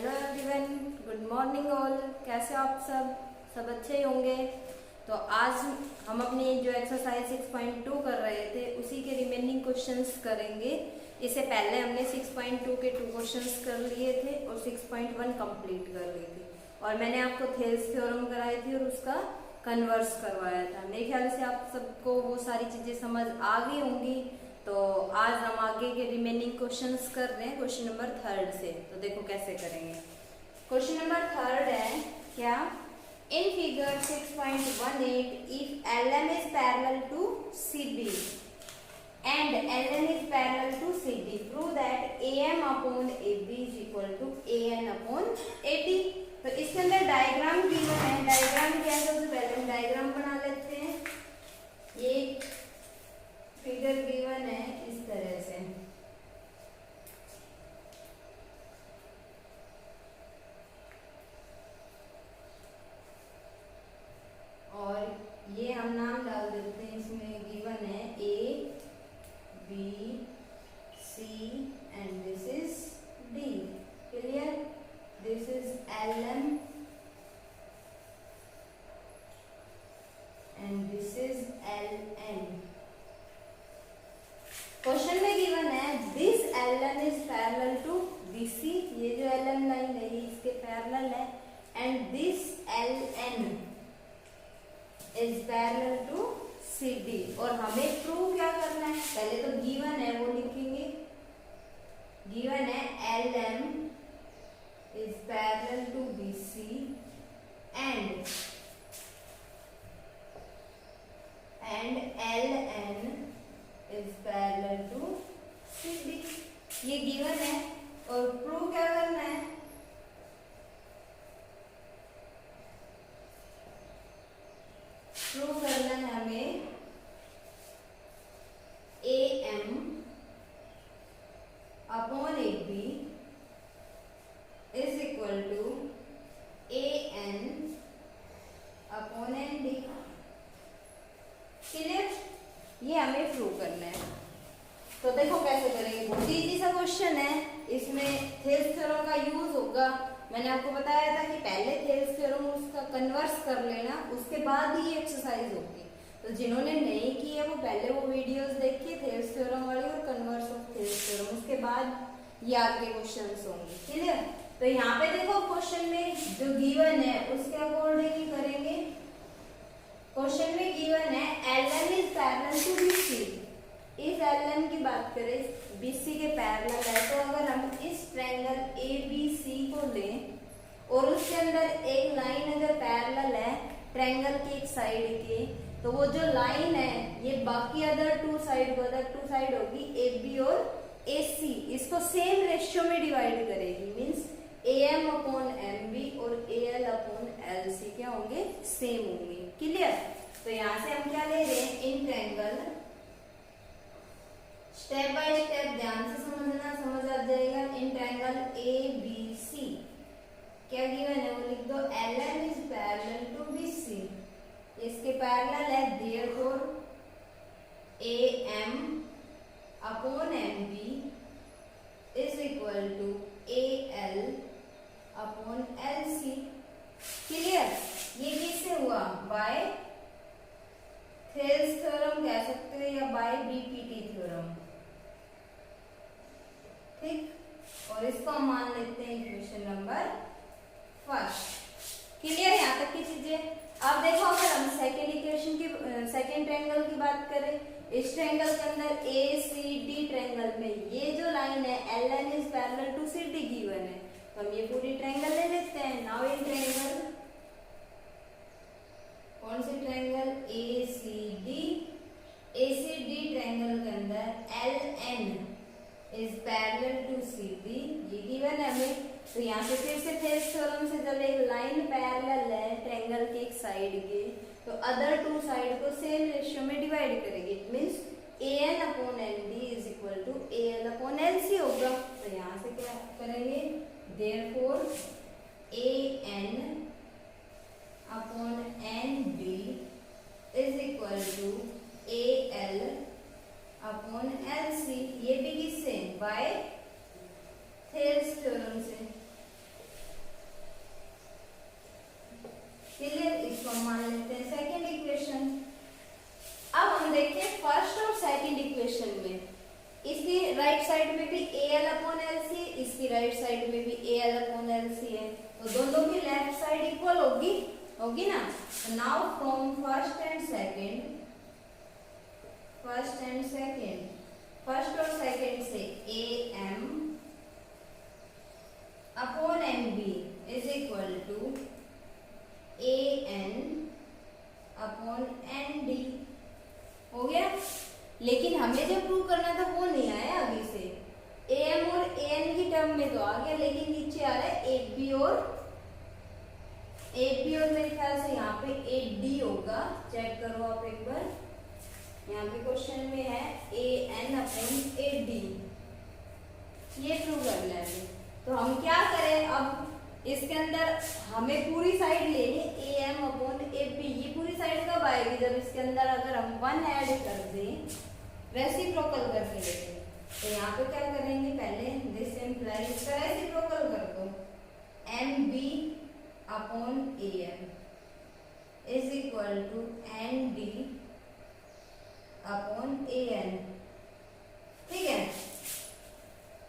Hello everyone, good morning all. कैसे हो आप सब अच्छे ही होंगे। तो आज हम अपनी जो एक्सरसाइज 6.2 कर रहे थे उसी के रिमेनिंग क्वेश्चंस करेंगे। इससे पहले हमने 6.2 के 2 क्वेश्चंस कर लिए थे और 6.1 कंप्लीट कर ली थी और मैंने आपको थेल्स थ्योरम कराई थी और उसका कन्वर्स करवाया था। मेरे ख्याल से आप सबको वो सारी चीजें समझ आ गई होंगी। तो आज हम आगे के रिमेनिंग क्वेश्चंस कर रहे हैं क्वेश्चन नंबर 3 से। तो देखो कैसे करेंगे। क्वेश्चन नंबर 3 है क्या, in figure 6.18 if LM is parallel to CD and LN is parallel to CD, prove that AM upon AB is equal to AN upon AD। तो इसके अंदर डायग्राम गिवन है। डायग्राम क्या है, सबसे पहले हम डायग्राम बना लेते हैं। ये फिगर गिवन है इस तरह से, और ये हम नाम डाल देते हैं। इसमें गिवन है A B C and this is D। clear? This is LM and this is LN। Question में गिवन है this LN is parallel to BC, ये जो LN लाइन है ये इसके पैरेलल है, and this LN is parallel to CD। और हमें प्रूव क्या करना है, पहले तो गिवन है वो लिखेंगे। गिवन है LM is parallel to BC and LN is parallel to CD। ये गिवन है और प्रूव क्या करना है, प्रूव करना है हमें AM upon AB is equal to AN upon ND। Clear? ये हमें प्रूव करना है। तो देखो कैसे करेंगे। बहुत इजी सा क्वेश्चन है, इसमें थेल्स थ्योरम का यूज होगा। मैंने आपको बताया था कि पहले थेल्स थ्योरम उसका कन्वर्स कर लेना, उसके बाद ही एक्सरसाइज होगी। तो जिन्होंने नहीं की है वो पहले वो वीडियोस देखिए थेल्स थ्योरम वाली और कन्वर्स ऑफ थेल्स थ्योरम, उसके बाद ये आगे क्वेश्चंस होंगे। क्लियर? तो यहाँ पे देखो क्वेश्चन में जो गिवन है उसके अकॉर्डिंग ही करेंगे। क्वेश्चन में गिवन है LM is parallel to BC। इस LM की बात करें BC के पैरेलल है, तो अगर हम इस ट्रायंगल ABC को लें और उसके अंदर एक लाइन अगर पैरेलल है ट्रायंगल की एक साइड के, तो वो जो लाइन है ये बाकी अदर टू साइड होगी AB और AC, इसको सेम रेशियो में डिवाइड करेगी। मींस AM अपॉन MB और AL अपॉन LC क्या होंगे, सेम होंगे। क्लियर? तो यहाँ से हम क्या ले रहे हैं, in triangle, step by step ध्यान से समझना, समझ आ जाएगा। इन ट्रायंगल ABC क्या गिवन है वो लिख दो, LM is parallel to BC, इसके पैरेलल है, therefore AM upon MB is equal to AL upon LC। Clear? ये किससे हुआ, बाय थेल्स थ्योरम कह सकते हो या बाय BPT थ्योरम। ठीक, और इसको हम मान लेते हैं इक्वेशन नंबर 1। क्लियर? यहाँ तक की चीजें। अब देखो अगर हम सेकेंड इक्वेशन की सेकेंड ट्रायंगल की बात करें, इस ट्रायंगल के अंदर ACD ट्रायंगल में ये जो लाइन है LN is parallel to CD given है, तो हम ये पूरी ट्रायंगल ले लेते हैं। नाउ इन ट्रायंगल, कौन सी ट्रायंगल, ACD ट्रायंगल के अंदर LN is parallel to CD, ये गिवन है हमें। तो यहाँ से फिर से थेल्स थ्योरम से जब एक लाइन पैरेलल है ट्रायंगल के एक साइड के, तो अदर टू साइड को सेम रेशियो में डिवाइड करेगी। It means AN upon ND is equal to AL upon LC होगा। तो यहाँ से क्या करेंगे, therefore AN upon NB is equal to AL upon LC। ये भी किससे, बाय थेल्स थ्योरम से। राइट साइड में भी AL अपॉन LC है, तो दोनों की लेफ्ट साइड इक्वल होगी ना। Now from first and second, first और सेकंड से AM upon MB is equal to AN upon ND हो गया। लेकिन हमें जो प्रूव करना था वो नहीं आया अभी से। AM और AN की टर्म में तो आ गया, लेकिन नीचे आ रहा है 8B और मेरे ख्याल से यहाँ पे 8D होगा। चेक करो आप एक बार, यहाँ पे क्वेश्चन में है AN अपॉन 8D, ये प्रूव करना है। तो हम क्या करें, अब इसके अंदर हमें पूरी साइड लेनी AM अपॉन AB। ये पूरी साइड कब आएगी, जब इसके अंदर अगर हम 1 ऐड कर दें, रेसिप्रोकल करके लेते। तो यहाँ पे क्या करेंगे, पहले दिस इम्प्लाइज इसका रेसिप्रोकल कर दो, MB upon AM is equal to ND upon AN। ठीक है,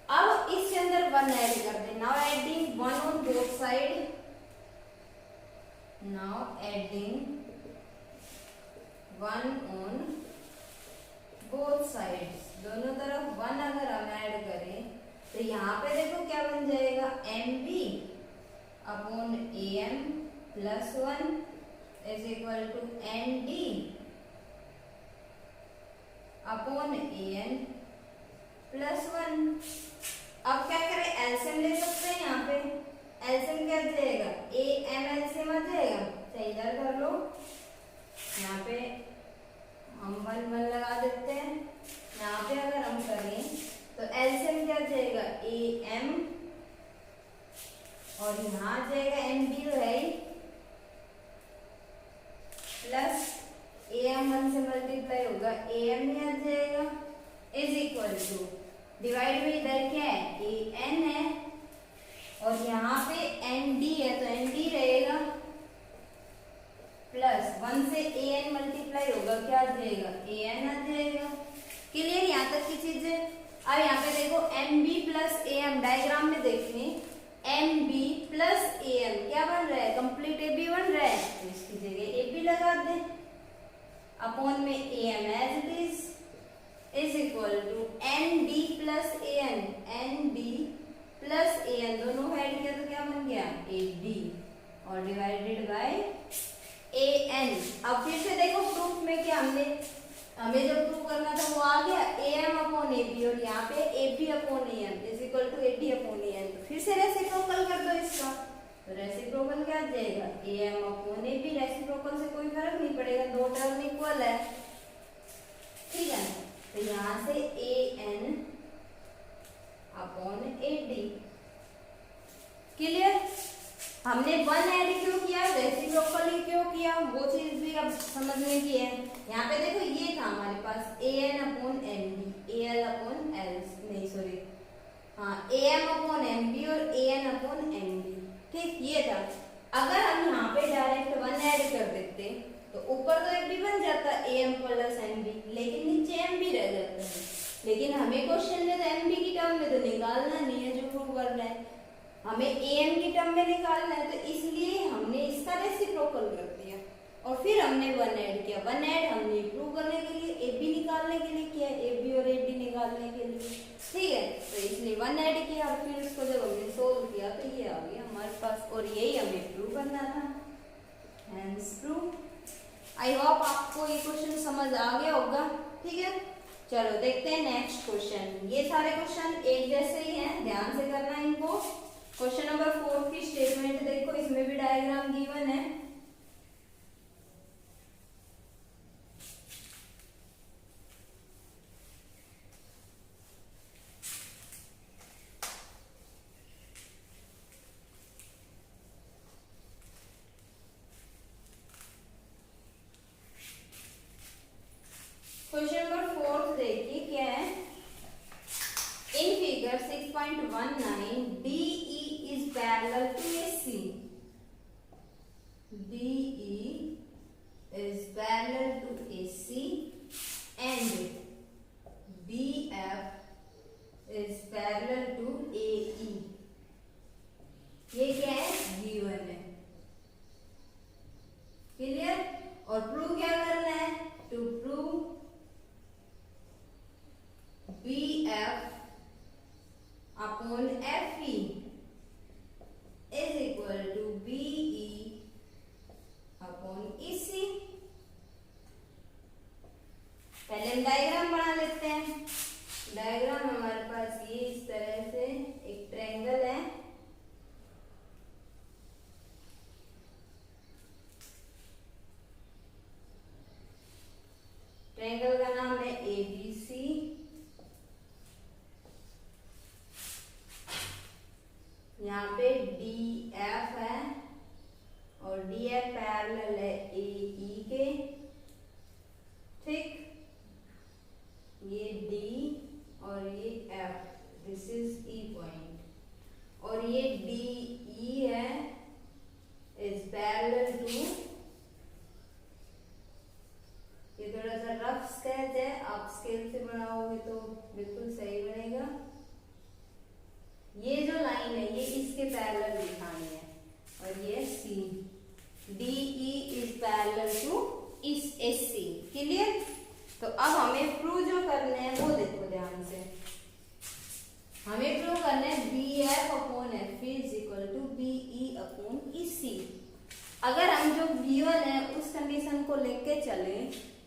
अब इसके अंदर 1 ऐड कर दें। Now adding 1 on both side, now adding 1 on both sides, दोनों तरफ 1 अगर हम ऐड करें तो यहाँ पे देखो क्या बन जाएगा, MB upon AM plus 1 is equal to ND upon AN plus 1। अब क्या करें, एलसीएम ले सकते हैं। यहाँ पे एलसीएम क्या जाएगा, AM एलसीएम आ जाएगा। तो इधर कर लो, यहाँ पे हम 1 1 लगा देते हैं। यहाँ पे अगर हम करें तो एलसीएम क्या जाएगा, AM और यहाँ आ जाएगा ND तो है ही, प्लस AM 1 से मल्टीप्लाई होगा, AM ही आ जाएगा इज इक्वल टू, डिवाइड में इधर क्या है, AN है और यहाँ पे ND है तो ND रहेगा, प्लस 1 से AN मल्टीप्लाई होगा, क्या आ जाएगा, AN आ जाएगा। क्लियर यहाँ तक की चीजें। अब यहाँ पे देखो MB प्लस AM, डायग्राम में देखें MB प्लस AM क्या बन रहा है, कंप्लीट AB बन रहा है, तो इसकी जगह AB लगा दे, अपॉन में AM as it is equal to ND plus AN, ND plus AN दोनों ऐड किया तो क्या बन गया, AB और डिवाइडेड बाय AN। अब फिर से देखो प्रूफ में क्या हमें जो प्रूफ करना था वो आ गया, AM अपॉन AB और यहाँ पे AB upon AN is equal to AD upon AN। फिर से रेसिप्रोकल कर दो इसका, तो रेसिप्रोकल क्या आ जाएगा, AM अपॉन AB। रेसिप्रोकल से कोई फर्क नहीं पड़ेगा, दो टर्म इक्वल है। ठीक है, तो यहाँ से AN अपॉन AD। क्लियर। हमने 1 ऐड क्यों किया, रेसिप्रोकल क्यों किया, वो चीज भी अब समझने की है। यहाँ पे देखो ये था हमारे पास AN upon ND, AL upon L, नहीं सॉरी हाँ AM अपॉन MB और AN अपॉन ND। ठीक, ये था। अगर हम यहाँ पे डायरेक्ट 1 ऐड कर देते तो ऊपर तो AB बन जाता AM प्लस MB, लेकिन नीचे MB रह जाता है। लेकिन हमें क्वेश्चन में तो MB की टर्म में तो निकालना नहीं है, जो प्रूव करना है हमें AM की टर्म में निकालना है, तो इसलिए हमने इसका रेसिप्रोकल कर दिया और फिर हमने 1 ऐड किया। 1 ऐड हमने प्रूव करने के लिए, AB निकालने के लिए किया, AB और AD निकालने के लिए। ठीक है, तो इसलिए 1 ऐड किया और फिर उसको जब हमने सोल्व किया तो ये आ गया हमारे पास, और यही हमें प्रूव करना था। Hence prove. आई होप आपको ये क्वेश्चन समझ आ गया होगा। ठीक है, चलो देखते हैं नेक्स्ट क्वेश्चन। ये सारे क्वेश्चन एक जैसे ही हैं, ध्यान से करना इनको। क्वेश्चन नंबर 4 की स्टेटमेंट देखो, इसमें भी डायग्राम गिवन है। क्वेश्चन नंबर 4 देखिए क्या है। In figure 6.19 DE is parallel to AC. DE is parallel to AC and DF is parallel to AE. यहाँ पे डी एफ है और डी एफ पैरेलल है ए ई के, ठीक। ये डी और ये F, this is E point, और ये डी ई है इज पैरेलल टू, ये थोड़ा सा रफ स्केच है, आप स्केल से बनाओगे तो बिल्कुल सही बनेगा। ये जो लाइन है ये इसके पैरेलल दिखानी है, और ये C, D E is parallel to इस एस सी, क्लियर। तो अब हमें प्रूव जो करने हैं वो देखो ध्यान से, हमें प्रूव करना है B F upon F is equal to B E upon E C. अगर हम जो गिवन है उस कंडीशन को लेके चले,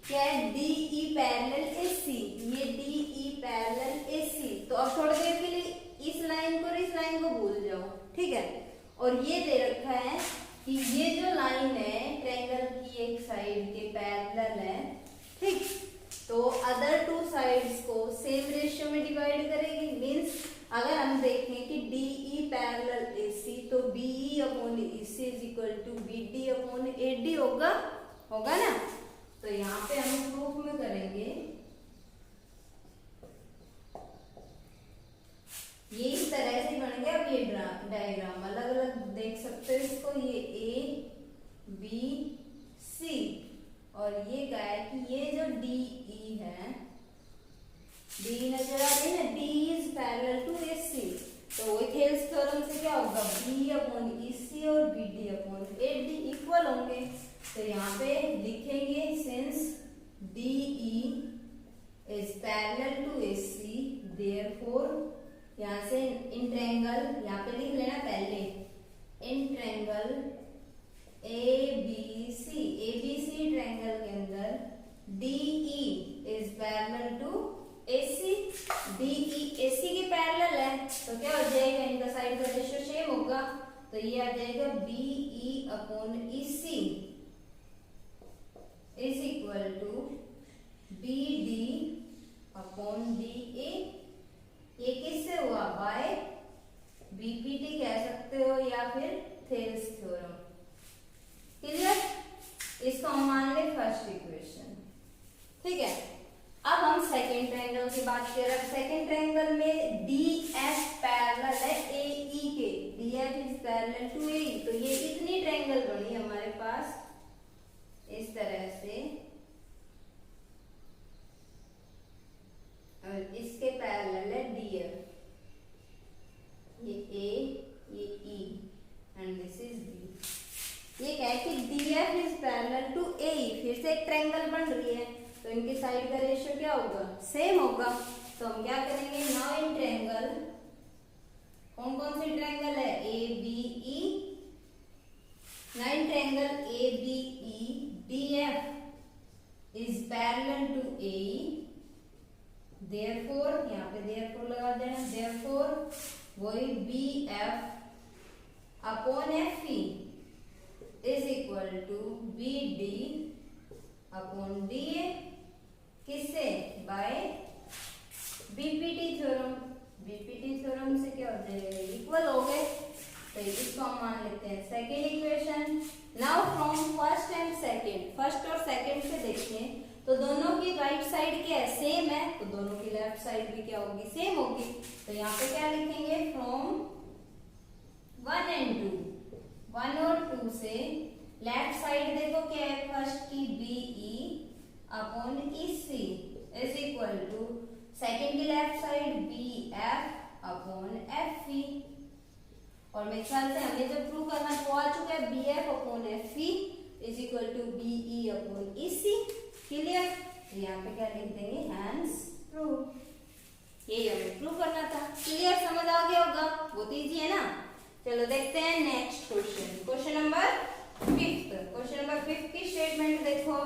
क्या है, डी ई पैरेलल ए सी, ये D E parallel A C, तो अब थोड़ी देर के लिए इस लाइन को और इस लाइन को भूल जाओ, ठीक है। और ये दे रखा है कि ये जो लाइन है ट्रायंगल की एक साइड के पैरेलल है, ठीक, तो अदर टू साइड्स को सेम रेशियो में डिवाइड करेगी। मींस अगर हम देखें कि D E parallel A C, तो B E upon E C is equal to B D upon A D होगा, होगा ना। तो यहाँ पे हम प्रूफ में करेंगे, ये इस तरह से बन गया। अब ये डायग्राम अलग अलग देख सकते हो इसको, ये ए बी सी, और ये क्या है कि ये जो डी ई है, डी नजर आ रही है ना, D is parallel to A C, तो वही थेल्स थ्योरम से क्या होगा, बी अपॉन ई सी और B D upon A D equal होंगे। तो यहाँ पे लिखेंगे since D E is parallel to A C, therefore, यहाँ से इन ट्रायंगल, यहाँ पे लिख लेना पहले, in triangle A B C triangle के अंदर D E is parallel to A C, D E A C के पैरेलल है, तो क्या हो जाएगा, इनका साइड का रेशियो सेम होगा, तो ये आ जाएगा B E upon E C is equal to B D upon D A. ये किससे हुआ, बाय बीपीटी कह सकते हो या फिर थेल्स थ्योरम, क्लियर। इसको हम मान ले फर्स्ट इक्वेशन, ठीक है। अब हम सेकेंड ट्रायंगल की बात कर रहे हैं। सेकेंड ट्रायंगल में डी एफ पैरेलल है ए ई के, D F is parallel to A E, तो ये कितनी ट्रायंगल बनी हमारे पास, इस तरह से, और इसके पैरेलल है डी एफ, ये ए, ये E, and this is B. ये क्या है कि D F is parallel to A E, फिर से एक ट्रायंगल बन रही है, तो इनके साइड का रेशियो क्या होगा, सेम होगा। तो हम क्या करेंगे, नाउ इन ट्रायंगल, कौन कौन सी ट्रायंगल है, A B E, now in triangle A B E, D F is parallel to A E, therefore, यहाँ पे देयरफॉर लगा देना, देयरफॉर वही B F upon F E is equal to B D upon D A, किससे, by BPT theorem. BPT theorem से क्या हो जाएगा, इक्वल हो गए, तो इसको हम मान लेते हैं second equation. Now from first and second, first और सेकेंड से देखें तो दोनों की राइट साइड क्या है, सेम है, तो दोनों की लेफ्ट साइड भी क्या होगी, सेम होगी। तो यहाँ पे क्या लिखेंगे, फ्रॉम 1 एंड 2, 1 और 2 से लेफ्ट साइड देखो क्या है, फर्स्ट की B E upon E C is equal to second की left side B F upon F E, और मेरे ख्याल से हमें जब प्रूव करना तो आ चुका है, B F upon F E is equal to B E upon E C, clear. यहाँ पे क्या लिख देंगे, हैंस प्रूव, ये हमें प्रूव करना था, क्लियर, समझ आ गया होगा, बहुत इजी है ना। चलो देखते हैं next question, question number 5। Question number 5 की स्टेटमेंट देखो,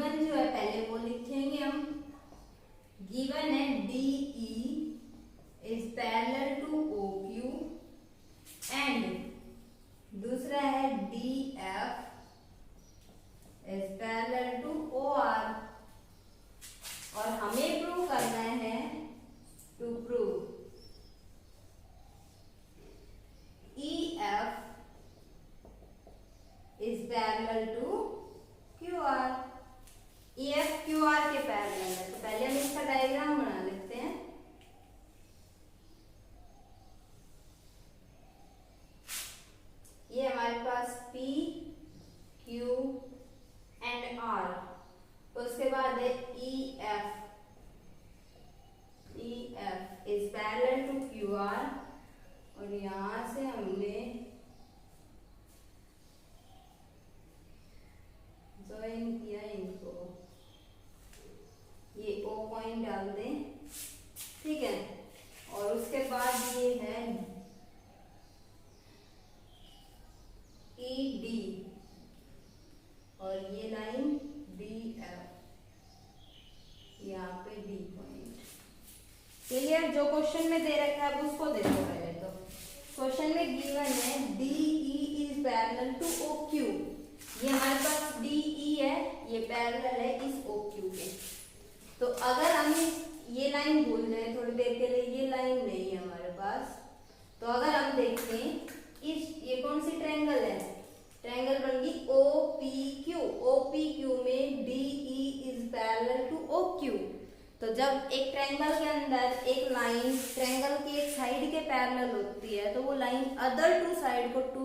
गिवन जो है पहले वो लिखेंगे हम। गिवन है DE is parallel to OQ and दूसरा है DF is parallel to OR, और हमें प्रूव करना है to prove EF is parallel to QR। EF QR के पैरेलल है, तो पहले हम इसका डायग्राम बना लेते हैं। ये हमारे पास P Q एंड R, उसके बाद है EF is parallel to QR, और यहां से हमने ज्वाइन किया इनको, ये O पॉइंट डाल दें, ठीक है। और उसके बाद ये है ED और ये लाइन BF, यहाँ पे D पॉइंट। क्लियर? जो क्वेश्चन में दे रखा है उसको देखो पहले। तो क्वेश्चन में गिवन है DE is parallel to OQ, ये हमारे पास DE है, ये पैरेलल है इस OQ के। तो अगर हम ये लाइन भूल जाए थोड़ी देर के लिए, ये लाइन नहीं है हमारे पास, तो अगर हम देखें ये कौन सी ट्रायंगल है, ट्रायंगल बन गई OPQ। OPQ में DE is parallel to OQ। तो जब एक ट्रायंगल के अंदर एक लाइन ट्रायंगल की एक साइड के पैरेलल होती है, तो वो लाइन अदर टू साइड को टू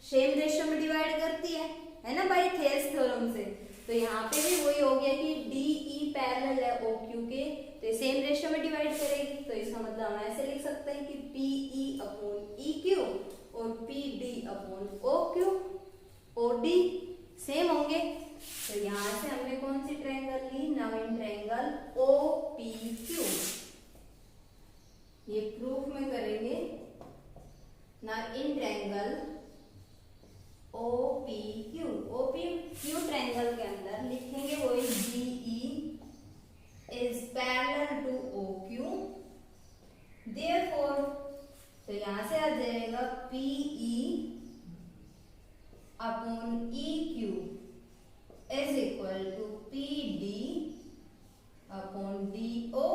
सेम रेशियो में डिवाइड करती है ना बाई थेल्स थ्योरम से। तो यहाँ पे भी वही हो गया कि DE पैरेलल है OQ के, तो सेम रेशियो में डिवाइड करेगी। तो इसका मतलब हम ऐसे लिख सकते हैं कि PE अपॉन EQ और PD upon OQ OD same होंगे। तो यहाँ से हमने कौन सी ट्रायंगल ली, नाउ इन ट्रायंगल OPQ, ये प्रूफ में करेंगे। Now in triangle OPQ triangle के अंदर लिखेंगे वही DE is parallel to OQ, therefore तो यहाँ से आ जाएगा PE upon EQ is equal to PD upon DO।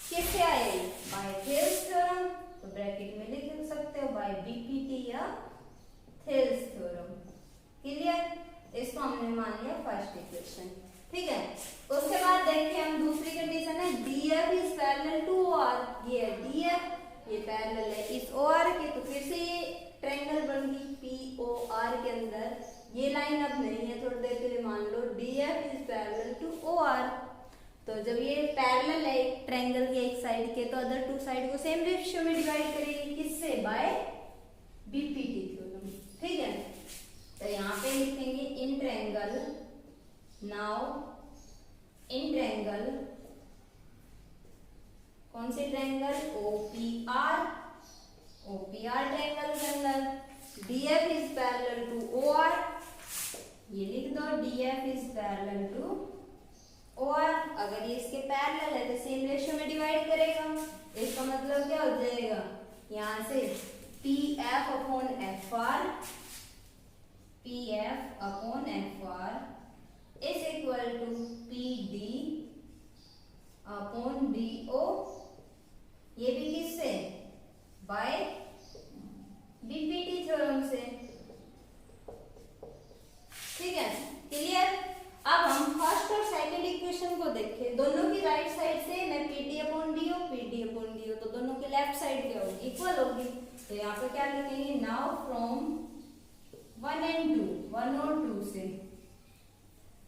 किससे आए, बाय थेल्स थ्योरम, तो ब्रैकेट में लिख सकते हो बाय BPT या थेल्स थ्योरम। क्लियर? इसको हमने मान लिया फर्स्ट इक्वेशन, ठीक है। उसके बाद देखिए हम दूसरी कंडीशन है DF is parallel to OR। ये है DF, ये पैरेलल है इस OR के, तो फिर से ये ट्रायंगल बन गई POR के अंदर। ये लाइन अब नहीं है, थोड़ी देर के लिए मान लो DF is parallel to OR। तो जब ये पैरेलल है एक ट्रायंगल के एक साइड के, तो अदर टू साइड को सेम रेशियो में डिवाइड करेगी, किससे, बाय BPT थ्योरम, ठीक है। तो यहाँ पे लिखेंगे in triangle, now in triangle, कौन सी ट्रायंगल, OPR ट्रायंगल के अंदर DF is parallel to OR, ये लिख दो DF is parallel to OR। अगर ये इसके पैरेलल है तो सेम रेशियो में डिवाइड करेगा। इसका मतलब क्या हो जाएगा, यहाँ से PF upon FR is equal to PD upon DO, ये भी किससे, बाय BPT थ्योरम से, ठीक है। क्लियर? अब हम फर्स्ट और सेकंड इक्वेशन को देखें। दोनों की राइट साइड से मैं PD अपॉन DO, तो दोनों के लेफ्ट साइड क्या होगी, इक्वल होगी। तो यहाँ पे क्या लिखेंगे, नाउ फ्रॉम 1 और 2 से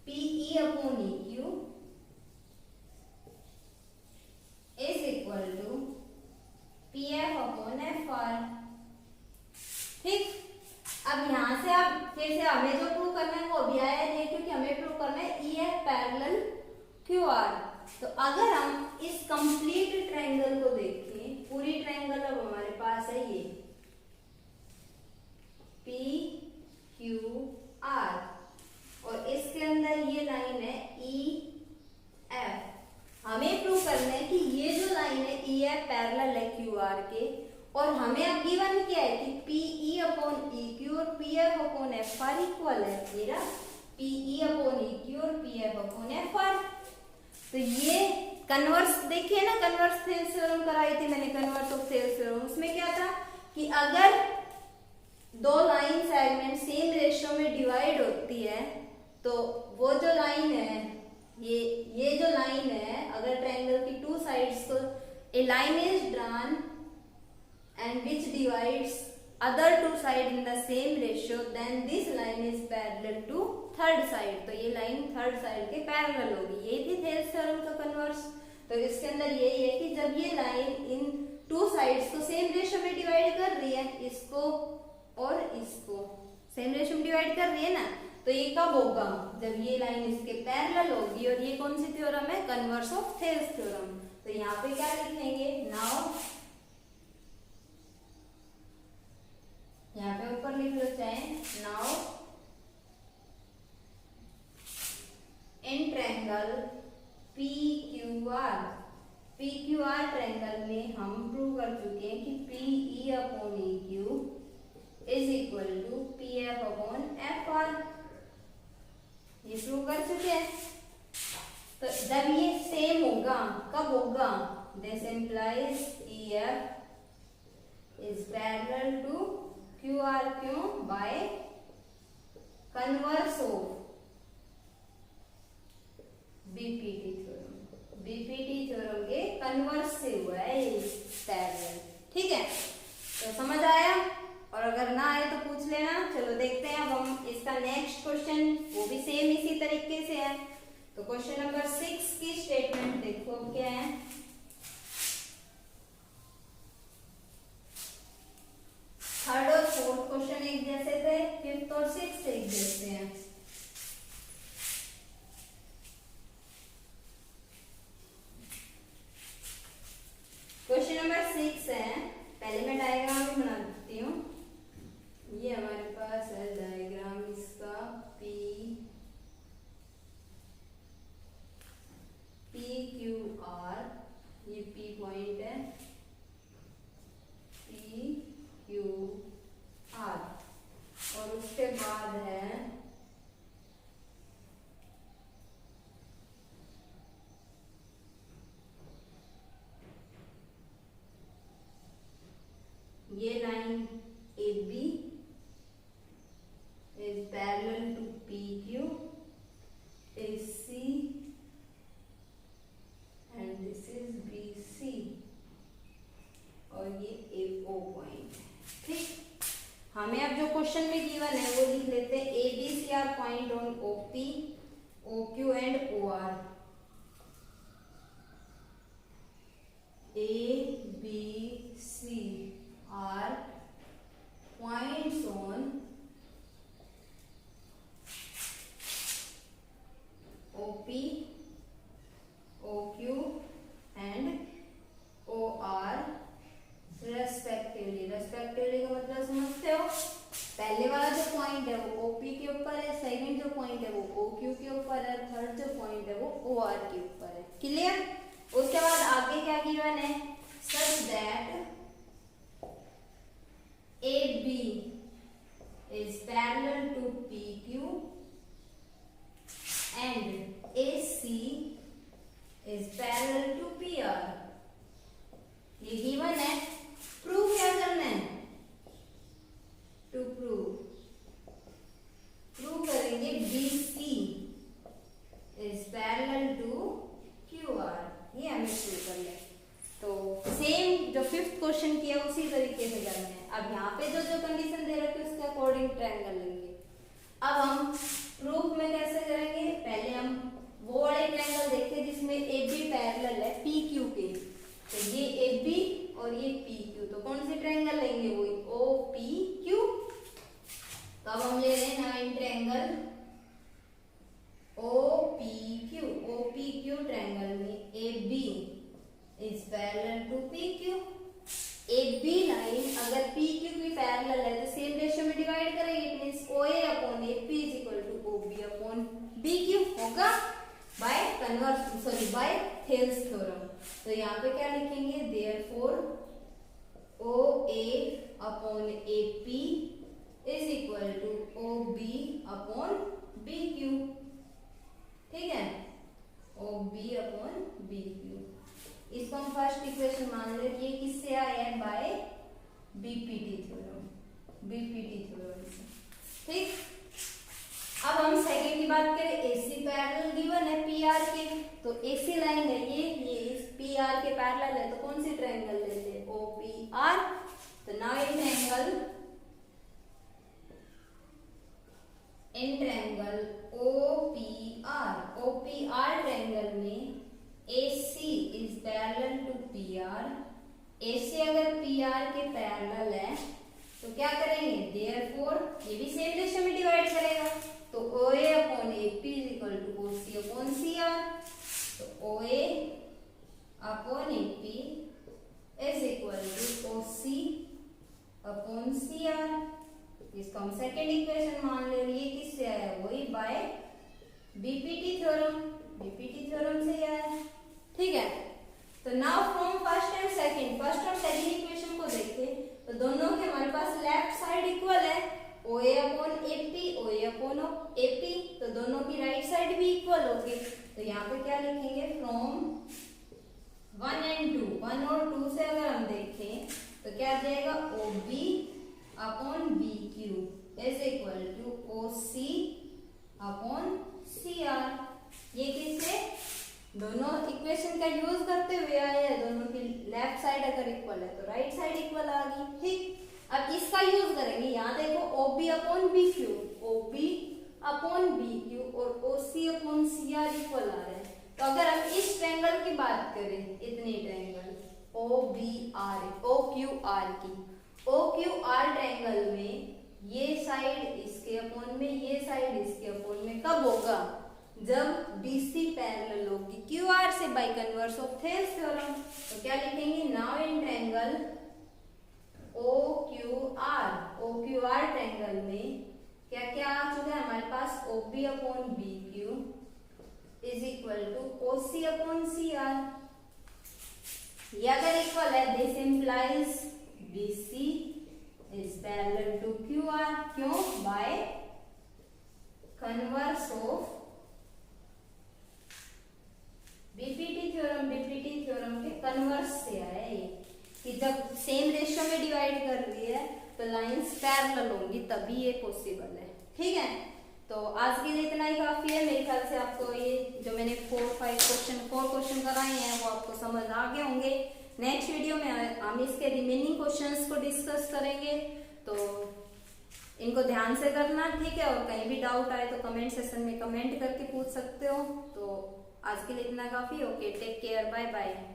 PE upon EQ is equal to PF upon FR, ठीक। अब यहाँ से आप फिर से हमें जो प्रूव करना है वो अभी आया नहीं, क्योंकि हमें प्रूव करना है EF पैरेलल QR। तो अगर हम इस कंप्लीट ट्रायंगल को देखें, पूरी ट्रायंगल अब हमारे पास है ये PQR, और इसके अंदर ये लाइन है हमें अब गिवन क्या है कि PE अपॉन EQ और PF अपॉन FR इक्वल है। मेरा PE अपॉन EQ और PF अपॉन FR। तो ये कन्वर्स देखिए ना, कन्वर्स थेल्स थ्योरम कराई थी मैंने, कन्वर्स ऑफ थेल्स थ्योरम। उसमें क्या था कि अगर दो लाइन सेगमेंट सेम रेशियो में डिवाइड होती है तो वो जो लाइन है, ये जो लाइन है, अगर ट्रायंगल की टू साइड्स को a line is drawn and which divides other two side in the same ratio, then this line is parallel to third side। तो ये लाइन थर्ड साइड के पैरेलल होगी। ये थी थेल्स थ्योरम का converse. तो इसके अंदर यही है कि जब ये लाइन इन टू साइड्स को सेम रेशियो में डिवाइड कर रही है, इसको और इसको सेम रेशियो में डिवाइड कर रही है ना, तो ये कब होगा? जब ये लाइन इसके पैरेलल होगी। और ये कौन सी थ्योरम है? Converse of Thales theorem. तो यहाँ पे क्या लिखेंगे? नाउ यहाँ पे ऊपर लिख लो चाहे, now in triangle PQR triangle में हम प्रूव कर चुके हैं कि PE upon EQ is equal to PF upon FR। ये प्रूव कर चुके हैं। तो जब ये सेम होगा, कब होगा? This implies EF is parallel to QR। क्यों? By converse of BPT theorem. BPT theorem के कन्वर्स से हुआ है ये पैरेलल। ठीक है, तो समझ आया? और अगर ना आए तो पूछ लेना। चलो देखते हैं अब हम इसका नेक्स्ट क्वेश्चन, वो भी सेम इसी तरीके से है। तो क्वेश्चन नंबर 6 की स्टेटमेंट देखो अब क्या है। थर्ड और फोर्थ क्वेश्चन एक जैसे थे, फिफ्थ और सिक्स्थ एक जैसे हैं। क्वेश्चन नंबर 6 है, पहले मैं डायग्राम भी बना देती हूँ। ये हमारे पास है डायग्राम इसका, PQR, ये P पॉइंट है, PQR, और उसके बाद है ये line AB is parallel to PQ is C and this is BC और ये AO पॉइंट। ठीक, हमें अब जो क्वेश्चन में गिवन है वो लिख लेते हैं। ABC are point on OP, OQ and OR। ABC are points on OP, OQ and OR respectively. Respectively का मतलब समझते हो? पहले वाला जो पॉइंट है वो OP के ऊपर है, सेकंड जो पॉइंट है वो OQ के ऊपर है, थर्ड जो पॉइंट है वो OR के ऊपर है। क्लियर? उसके बाद आगे क्या गिवन है? Such that AB is parallel to PQ and AC is parallel to PR। ये गिवन है। प्रूव क्या करना है? टू प्रूव करेंगे BC is parallel to QR। ये हमें प्रूव कर ले। तो सेम जो फिफ्थ क्वेश्चन किया उसी तरीके से करना है। अब यहाँ पे जो जो कंडीशन दे रखी है उसके अकॉर्डिंग ट्रायंगल लेंगे। अब हम प्रूफ में कैसे करेंगे? पहले हम वो वाले ट्रायंगल देखते हैं जिसमें AB पैरेलल है PQ के। तो ये AB और ये PQ, तो कौन सी ट्रायंगल लेंगे? वो OPQ। तो अब हम ले रहे हैं नाइन ट्रायंगल OPQ ट्रायंगल में AB is parallel to PQ। AB line अगर PQ की पैरेलल है तो सेम रेशियो में डिवाइड करेंगे। It means OA upon AP is equal to OB upon BQ होगा by converse, sorry by Thales theorem. तो यहाँ पे क्या लिखेंगे? Therefore O A upon A P is equal to O B upon B Q. ठीक है, O B upon B Q. इसको हम फर्स्ट इक्वेशन मान लेंगे, किससे आया है, by BPT theorem, BPT theorem से। ठीक, अब हम सेकंड की बात करें, एसी पैरेलल गिवन है पीआर के, तो एसी लाइन है ये इस पीआर के पैरेलल है, तो कौन सी ट्रायंगल लेते हैं, ओपीआर। तो now in triangle OPR triangle में AC is parallel to PR। AC अगर PR के पैरेलल है तो क्या करेंगे, देयरफॉर ये भी सेम रेशियो में डिवाइड करेगा, तो OA upon AP is equal to OC upon CR। तो OA upon AP is equal to OC upon CR। इसको हम सेकेंड इक्वेशन मान ले रही है, किससे आया, वही by BPT theorem, BPT theorem से आया। ठीक है, तो now from first and second, first और सेकंड इक्वेशन को देखें तो दोनों के हमारे पास लेफ्ट साइड इक्वल है, OA upon AP, OA upon AP, तो दोनों की राइट साइड भी इक्वल होगी। तो यहाँ पे क्या लिखेंगे, फ्रॉम 1 एंड 2, 1 और 2 से अगर हम देखें तो क्या आ जाएगा, OB upon BQ is equal to OC upon CR। ये किससे, दोनों इक्वेशन का यूज करते हुए आया है, दोनों की लेफ्ट साइड अगर इक्वल है तो राइट साइड इक्वल आ गई। ठीक, अब इसका यूज करेंगे, यहाँ देखो OB upon BQ, OB upon BQ और OC अपॉन CR इक्वल आ रहे हैं। तो अगर हम इस ट्रायंगल की बात करें, इतनी ट्रायंगल OQR की, OQR ट्रायंगल में ये साइड इसके अपॉन में, ये साइड इसके अपॉन में कब होगा, जब BC पैरेलल होगी QR से by converse of Thales theorem. तो क्या लिखेंगे, now in triangle OQR triangle में क्या क्या आ चुका है हमारे पास, OB upon BQ is equal to OC upon CR। ये अगर इक्वल है, this implies BC is parallel to QR, क्यों, by converse of BPT theorem, BPT theorem के कन्वर्स से आया ये, कि जब सेम रेशियो में डिवाइड कर रही है तो लाइंस पैरेलल होंगी, तभी ये पॉसिबल है। ठीक है, तो आज के लिए इतना ही काफी है। मेरे ख्याल से आपको ये जो मैंने 4 क्वेश्चन कराए हैं वो आपको समझ आ गए होंगे। नेक्स्ट वीडियो में हम इसके रिमेनिंग क्वेश्चंस को डिस्कस करेंगे, तो इनको ध्यान से करना। ठीक है, और कहीं भी डाउट आए तो कमेंट सेक्शन में कमेंट करके पूछ सकते हो। तो आज के लिए इतना काफी, okay, take care, bye bye.